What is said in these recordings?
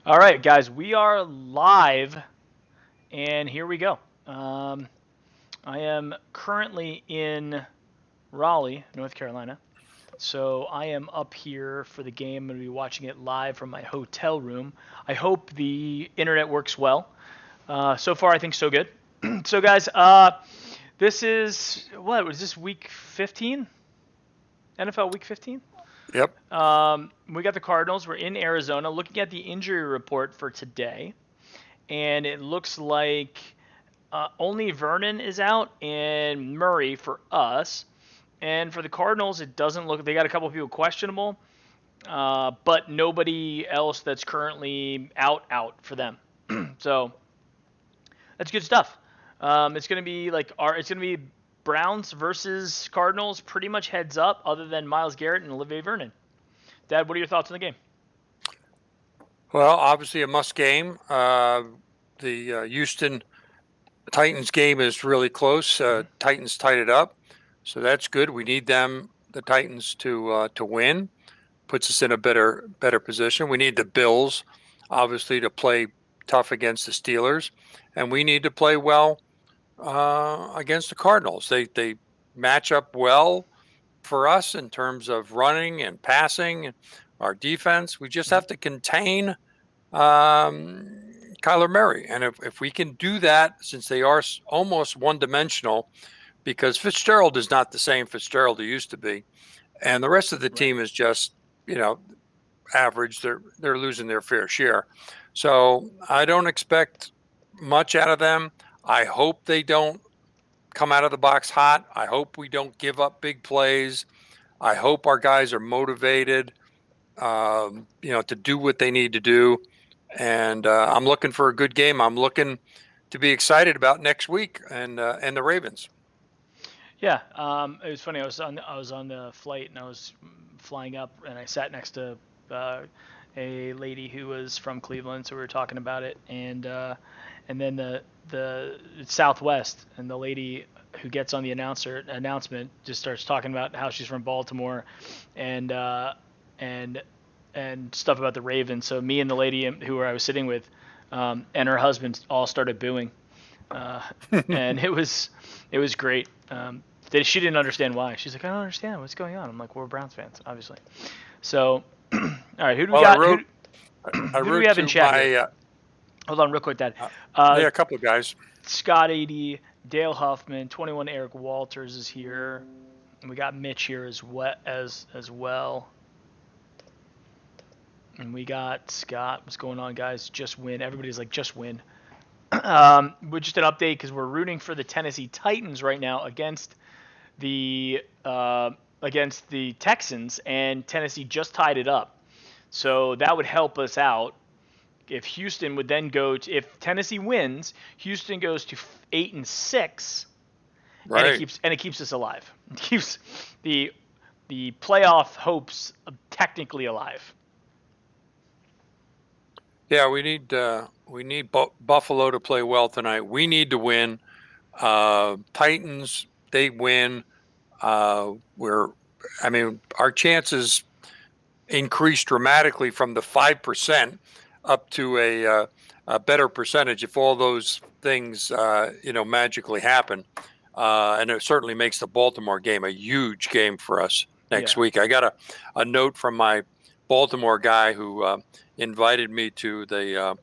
All right, guys, we are live, and here we go. Um, I am currently in Raleigh, North Carolina. So I am up here for the game. I'm going to be watching it live from my hotel room. I hope the internet works well. So far, I think so good. So, guys, this is what was this week 15? NFL week 15? Yep. We got the Cardinals. We're in Arizona. Looking at the injury report for today, and it looks like only Vernon is out and Murray for us. And for the Cardinals, it doesn't look. They got a couple of people questionable, but nobody else that's currently out for them. So that's good stuff. It's gonna be it's gonna be Browns versus Cardinals, pretty much heads up, other than Myles Garrett and Olivier Vernon. Dad, what are your thoughts on the game? Well, obviously a must game. The Houston Titans game is really close. Titans tied it up, so that's good. We need them, the Titans, to win. Puts us in a better position. We need the Bills, obviously, to play tough against the Steelers, and we need to play well against the Cardinals. They match up well for us in terms of running and passing. Our defense, we just have to contain Kyler Murray. And if we can do that, since they are almost one dimensional, because Fitzgerald is not the same Fitzgerald he used to be, and the rest of the team is just, you know, average. They're losing their fair share. So I don't expect much out of them. I hope they don't come out of the box hot. I hope we don't give up big plays. I hope our guys are motivated, to do what they need to do. And I'm looking for a good game. I'm looking to be excited about next week and the Ravens. Yeah, it was funny. I was on the flight and I was flying up, and I sat next to uh, a lady who was from Cleveland, so we were talking about it, and then the Southwest, and the lady who gets on the announcement just starts talking about how she's from Baltimore, and and and stuff about the Ravens. So me and the lady who I was sitting with, and her husband all started booing, uh, and it was great. She didn't understand why. She's like, I don't understand what's going on. I'm like, we're Browns fans, obviously. So, all right, who do we Well, I got? Who wrote I who do we wrote have in to chat here? my Hold on, real quick, Dad. Uh, yeah, a couple of guys. Scott 80, Dale Huffman, 21 Eric Walters is here. And we got Mitch here as well. And we got Scott. What's going on, guys? Just win. Everybody's like, just win. We're just an update because we're rooting for the Tennessee Titans right now the against the Texans, and Tennessee just tied it up. So that would help us out. If Houston would then if Tennessee wins, Houston goes to 8-6, and it Right. keeps us alive. It keeps the playoff hopes technically alive. Yeah, we need Buffalo to play well tonight. We need to win. Titans, they win. We're, I mean, our chances increase dramatically from the 5% up to a better percentage if all those things, magically happen. And it certainly makes the Baltimore game a huge game for us next Yeah. week. I got a note from my Baltimore guy who invited me to the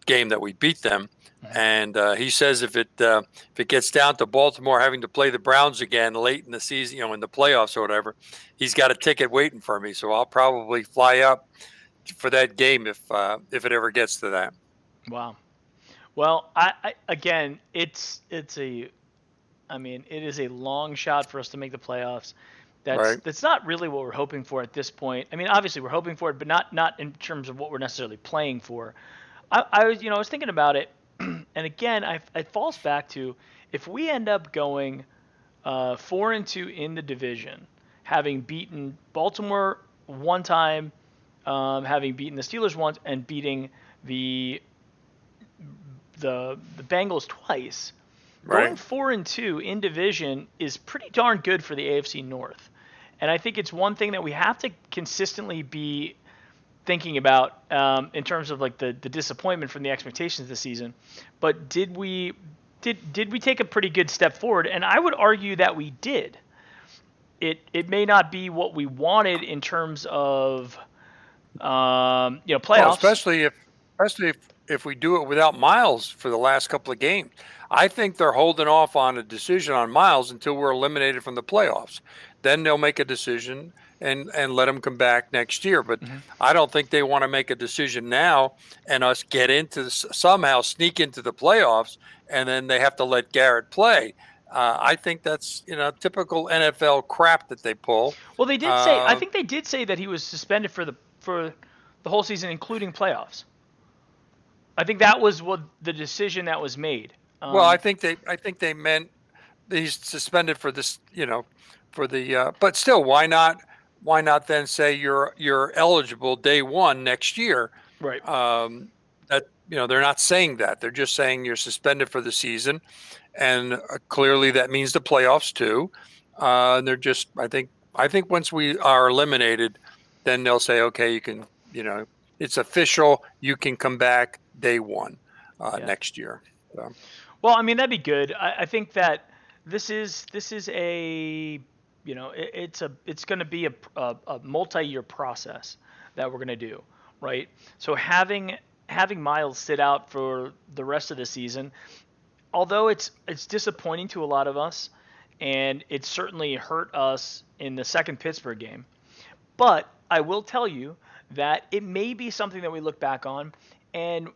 game that we beat them, and he says if it gets down to Baltimore having to play the Browns again late in the season, in the playoffs or whatever, he's got a ticket waiting for me. So I'll probably fly up for that game if it ever gets to that. Wow. Well, I again, it is a long shot for us to make the playoffs. That's Right. that's not really what we're hoping for at this point. I mean, obviously we're hoping for it, but not in terms of what we're necessarily playing for. I was thinking about it, and again, it falls back to if we end up going 4-2 in the division, having beaten Baltimore one time, having beaten the Steelers once, and beating the the Bengals twice. Going Right. 4-2 in division is pretty darn good for the AFC North. And I think it's one thing that we have to consistently be thinking about in terms of like the disappointment from the expectations this season. But did we take a pretty good step forward? And I would argue that we did. It may not be what we wanted in terms of Well, playoffs. especially if we do it without Miles for the last couple of games. I think they're holding off on a decision on Miles until we're eliminated from the playoffs. Then they'll make a decision and let him come back next year. But Mm-hmm. I don't think they want to make a decision now and us get into somehow sneak into the playoffs, and then they have to let Garrett play. I think that's typical NFL crap that they pull. Well, they did say. I Uh, think they did say that he was suspended for the whole season, including playoffs. I think that was what the decision that was made. well, I think they meant he's suspended for this, for the. But still, why not? Why not then say you're eligible day one next year? Right. That they're not saying that. They're just saying you're suspended for the season, and clearly that means the playoffs too. And they're just. I think once we are eliminated, then they'll say, okay, you can. It's official. You can come back day one Yeah. next year. So. Well, I mean that'd be good. I think that this is a it's going to be a multi-year process that we're going to do, right? So having Miles sit out for the rest of the season, although it's disappointing to a lot of us, and it certainly hurt us in the second Pittsburgh game. But I will tell you that it may be something that we look back on and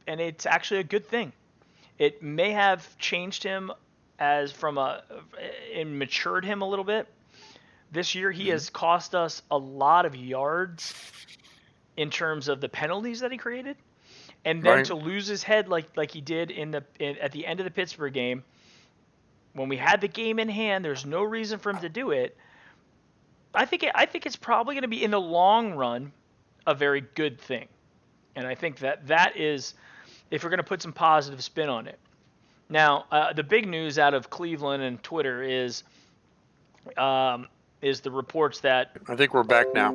it's actually a good thing. It may have changed him as from a and matured him a little bit. This year he Mhm. has cost us a lot of yards in terms of the penalties that he created, and then Right. to lose his head like he did at the end of the Pittsburgh game when we had the game in hand. There's no reason for him to do it. I think it's probably going to be in the long run a very good thing, and I think that is if we're going to put some positive spin on it. Now, the big news out of Cleveland and Twitter is the reports that I think we're back now.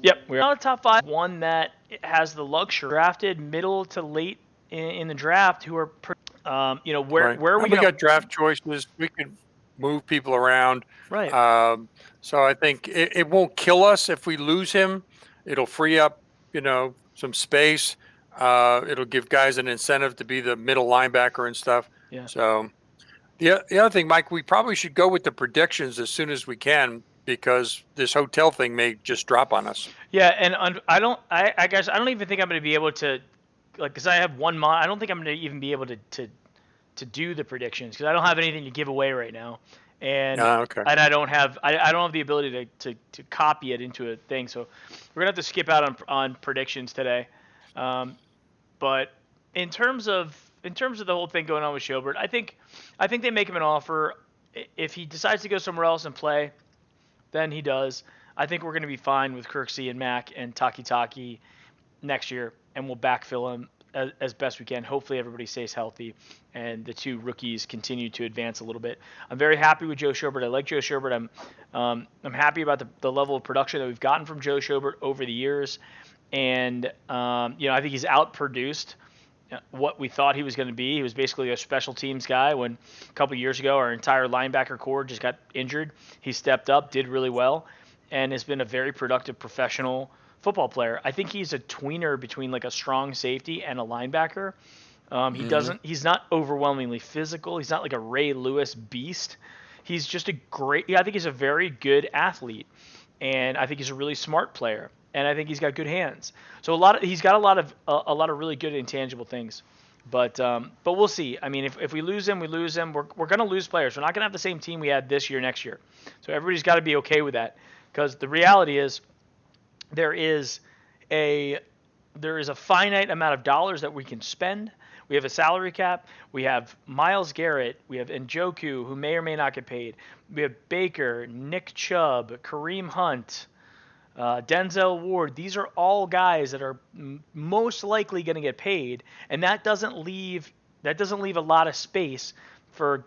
yep, we're on a top five, one that has the luxury drafted middle to late in the draft, who are Right. where are we And we going? got draft choices. We could move people around. Right. So I think it won't kill us if we lose him. It'll free up, some space. It'll give guys an incentive to be the middle linebacker and stuff. Yeah. So the other thing, Mike, we probably should go with the predictions as soon as we can because this hotel thing may just drop on us. Yeah, and I guess I don't even think I'm going to be able to because I have one mod. I don't think I'm going to even be able to do the predictions because I don't have anything to give away right now, and Okay. and I don't have the ability to copy it into a thing. So we're gonna have to skip out on predictions today. But in terms of the whole thing going on with Schobert, I think they make him an offer. If he decides to go somewhere else and play, then he does. I think we're going to be fine with Kirksey and Mack and Taki next year, and we'll backfill him as best we can. Hopefully, everybody stays healthy, and the two rookies continue to advance a little bit. I'm very happy with Joe Schobert. I like Joe Schobert. I'm happy about the level of production that we've gotten from Joe Schobert over the years, and I think he's outproduced what we thought he was going to be. He was basically a special teams guy when a couple of years ago our entire linebacker core just got injured. He stepped up, did really well, and has been a very productive professional football player. I think he's a tweener between like a strong safety and a linebacker. He Hmm. doesn't. He's not overwhelmingly physical. He's not like a Ray Lewis beast. He's just a great. Yeah, I think he's a very good athlete, and I think he's a really smart player, and I think he's got good hands. So he's got a lot of really good intangible things. But we'll see. I mean, if we lose him, we lose him. We're going to lose players. We're not going to have the same team we had this year next year. So everybody's got to be okay with that because the reality is there is a there is a finite amount of dollars that we can spend. We have a salary cap. We have Miles Garrett. We have Njoku, who may or may not get paid. We have Baker, Nick Chubb, Kareem Hunt, Denzel Ward. These are all guys that are most likely going to get paid, and that doesn't leave a lot of space for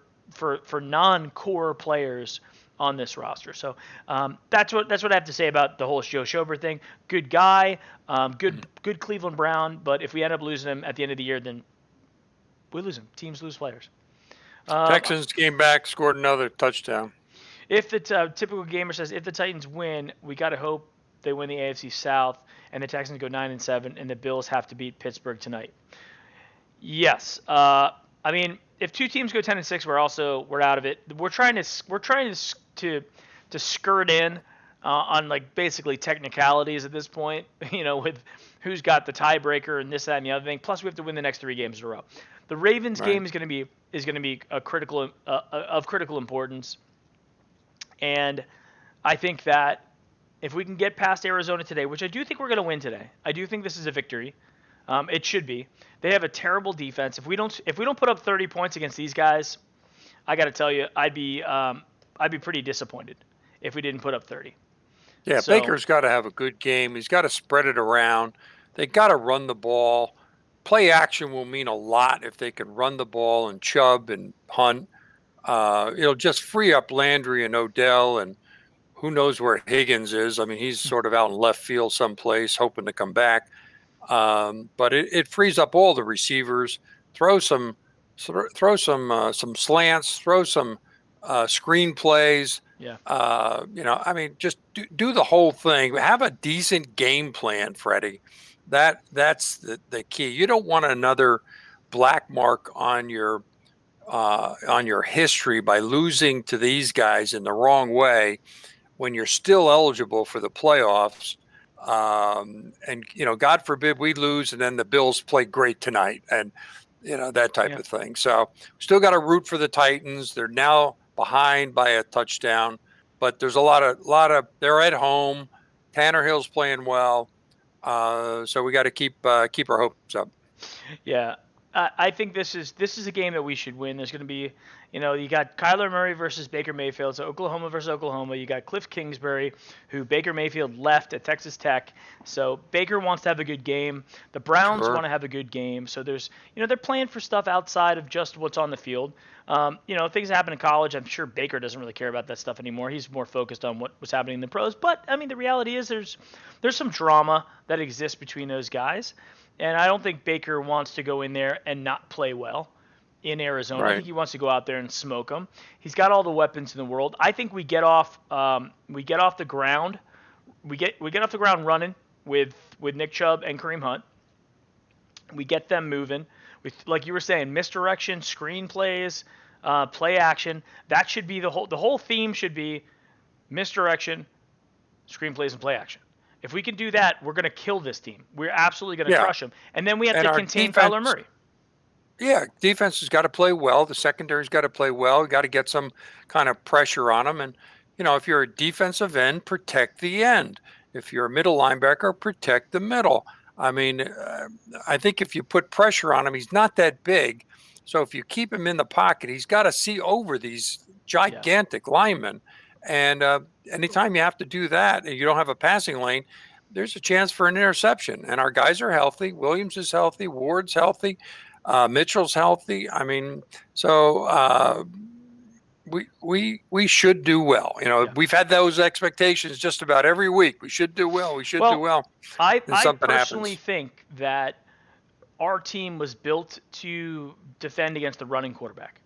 non-core players on this roster. So that's what I have to say about the whole Joe Schober thing. Good guy, good Cleveland Brown, but if we end up losing him at the end of the year, then we lose him. Teams lose players. Texans came back, scored another touchdown. If the typical gamer says if the Titans win, we got to hope they win the AFC South and the Texans go 9-7 and the Bills have to beat Pittsburgh tonight. Yes. I mean, if two teams go 10-6, we're out of it. We're trying to skirt in on like basically technicalities at this point. With who's got the tiebreaker and this, that, and the other thing. Plus, we have to win the next 3 games in a row. The Ravens game is going to be a critical of critical importance. And I think that if we can get past Arizona today, which I do think we're going to win today, I do think this is a victory. It should be. They have a terrible defense. If we don't put up 30 points against these guys, I got to tell you, I'd be pretty disappointed if we didn't put up 30. Yeah, so, Baker's got to have a good game. He's got to spread it around. They got to run the ball. Play action will mean a lot if they can run the ball and Chubb and Hunt. It'll just free up Landry and Odell, and who knows where Higgins is. I mean, he's sort of out in left field someplace, hoping to come back. But it frees up all the receivers. Throw some slants. Throw some screen plays. Yeah. I mean, just do the whole thing. Have a decent game plan, Freddie. That's the key. You don't want another black mark on your history by losing to these guys in the wrong way when you're still eligible for the playoffs. And God forbid we lose and then the Bills play great tonight and that type of thing. So still got to root for the Titans. They're now behind by a touchdown, but there's a lot of they're at home. Tannehill's playing well. So we got to keep our hopes up. Yeah. I think this is a game that we should win. There's going to be, you got Kyler Murray versus Baker Mayfield, so Oklahoma versus Oklahoma. You got Cliff Kingsbury, who Baker Mayfield left at Texas Tech. So Baker wants to have a good game. The Browns want to have a good game. So there's, they're playing for stuff outside of just what's on the field. Things happen in college. I'm sure Baker doesn't really care about that stuff anymore. He's more focused on what was happening in the pros. But I mean, the reality is there's some drama that exists between those guys. And I don't think Baker wants to go in there and not play well in Arizona. Right. I think he wants to go out there and smoke them. He's got all the weapons in the world. I think we get off the ground. We get off the ground running with Nick Chubb and Kareem Hunt. We get them moving. Like you were saying, misdirection, screen plays, play action. That should be the whole theme should be misdirection, screen plays, and play action. If we can do that, we're going to kill this team. We're absolutely going to crush them. And then we have to contain Kyler Murray. Yeah, defense has got to play well. The secondary's got to play well. You got to get some kind of pressure on them. And, if you're a defensive end, protect the end. If you're a middle linebacker, protect the middle. I mean, I think if you put pressure on him, he's not that big. So if you keep him in the pocket, he's got to see over these gigantic linemen. And anytime you have to do that and you don't have a passing lane, there's a chance for an interception. And our guys are healthy. Williams is healthy. Ward's healthy. Mitchell's healthy. I mean, so we should do well. We've had those expectations just about every week. We should do well. We should do well. I personally think that our team was built to defend against the running quarterback.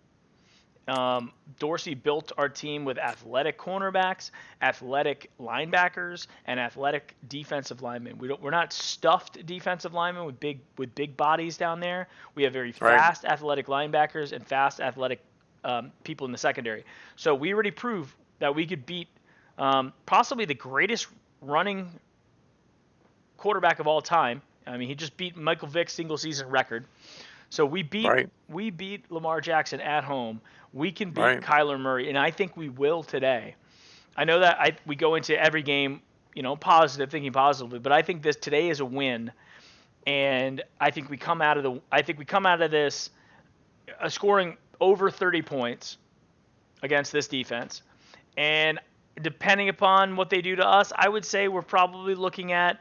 Dorsey built our team with athletic cornerbacks, athletic linebackers, and athletic defensive linemen. We're not stuffed defensive linemen with big bodies down there. We have very fast athletic linebackers and fast athletic people in the secondary. So we already proved that we could beat possibly the greatest running quarterback of all time. I mean, he just beat Michael Vick's single season record. So we beat Lamar Jackson at home. We can beat Kyler Murray, and I think we will today. I know that we go into every game, thinking positively, but I think today is a win, and I think we come out of this scoring over 30 points against this defense, and depending upon what they do to us, I would say we're probably looking at.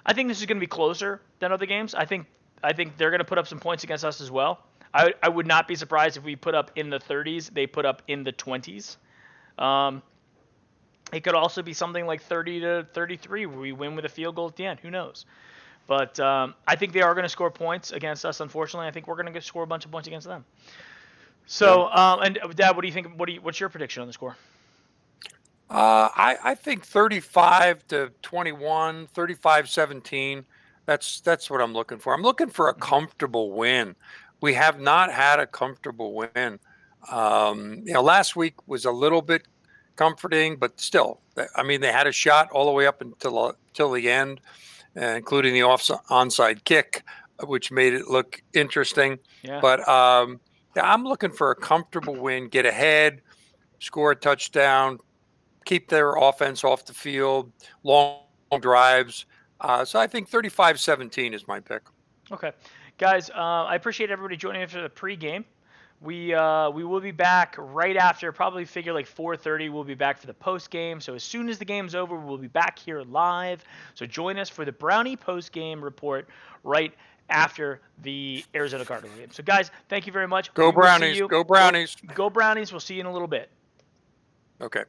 I think this is going to be closer than other games. I think they're going to put up some points against us as well. I would not be surprised if we put up in the 30s. They put up in the 20s. It could also be something like 30-33 where we win with a field goal at the end. Who knows? But I think they are going to score points against us. Unfortunately, I think we're going to score a bunch of points against them. So, and Dad, what do you think? What's your prediction on the score? I think 35-21, 35-17. That's what I'm looking for. I'm looking for a comfortable win. We have not had a comfortable win. Last week was a little bit comforting, but still, I mean, they had a shot all the way up until the end, including the onside kick, which made it look interesting. Yeah. But yeah, I'm looking for a comfortable win, get ahead, score a touchdown, keep their offense off the field, long drives. So I think 35-17 is my pick. Okay, guys, I appreciate everybody joining us for the pregame. We will be back right after, probably figure like 4:30. We'll be back for the post game. So as soon as the game's over, we'll be back here live. So join us for the Brownie post game report right after the Arizona Cardinals game. So guys, thank you very much. Go We will see Brownies! you. Go Brownies! Go Brownies. We'll see you in a little bit. Okay.